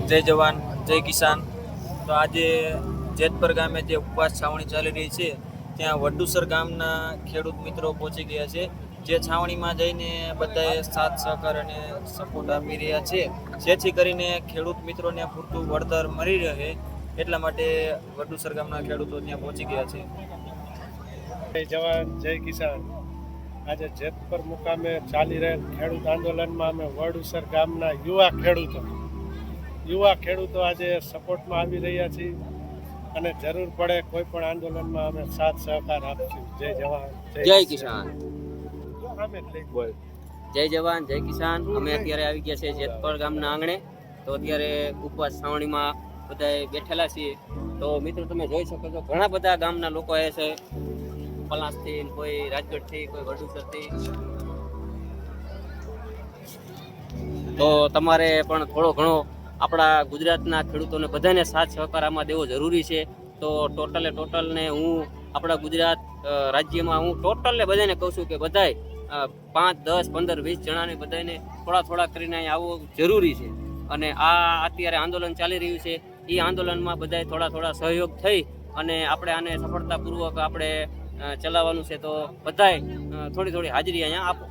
જય જવાન જય કિસાન. તો આજે જેતપર ગામે જે ઉપવાસ છાવણી ચાલી રહી છે ત્યાં વડુસર ગામના ખેડૂત મિત્રો પહોંચી ગયા છે, જે છાવણીમાં જઈને બધાએ સાથ સહકાર અને સપોર્ટ આપી રહ્યા છે, જેથી કરીને ખેડૂત મિત્રોને પૂરતું વળતર મળી રહે એટલા માટે વડુસર ગામના ખેડૂતો ત્યાં પહોંચી ગયા છે. જય જવાન જય કિસાન. આજે જેતપર મુકામે ચાલી રહેલ ખેડૂત આંદોલનમાં અમે વડુસર ગામના યુવા ખેડૂતો આજે સપોર્ટમાં આવી રહ્યા છીએ અને જરૂર પડે કોઈ પણ આંદોલનમાં અમે સાથ સહકાર આપશું. જય જવાન જય કિસાન. બોલ. જય જવાન જય કિસાન. અમે અત્યારે આવી ગયા છે જેતપર ગામના આંગણે. તો અત્યારે ઉપવાસ છાવણીમાં બધા બેઠેલા છીએ. તો મિત્રો તમે જોઈ શકો છો ઘણા બધા ગામના લોકો આવ્યા છે, પલાસથી, કોઈ રાજગઢથી, કોઈ વડુસરથી. તો તમારે પણ થોડો ઘણો આપણા ગુજરાતના ખેડૂતોને બધાને સાથ સહકાર આમાં દેવો જરૂરી છે. તો ટોટલને હું આપણા ગુજરાત રાજ્યમાં હું ટોટલને બધાને કહું છું કે બધાય 5, 10, 15, 20 જણાને બધાને થોડા કરીને અહીં આવવું જરૂરી છે. અને આ અત્યારે આંદોલન ચાલી રહ્યું છે, એ આંદોલનમાં બધાએ થોડા સહયોગ થઈ અને આપણે આને સફળતાપૂર્વક આપણે ચલાવવાનું છે. તો બધાએ થોડી હાજરી અહીંયા આપો.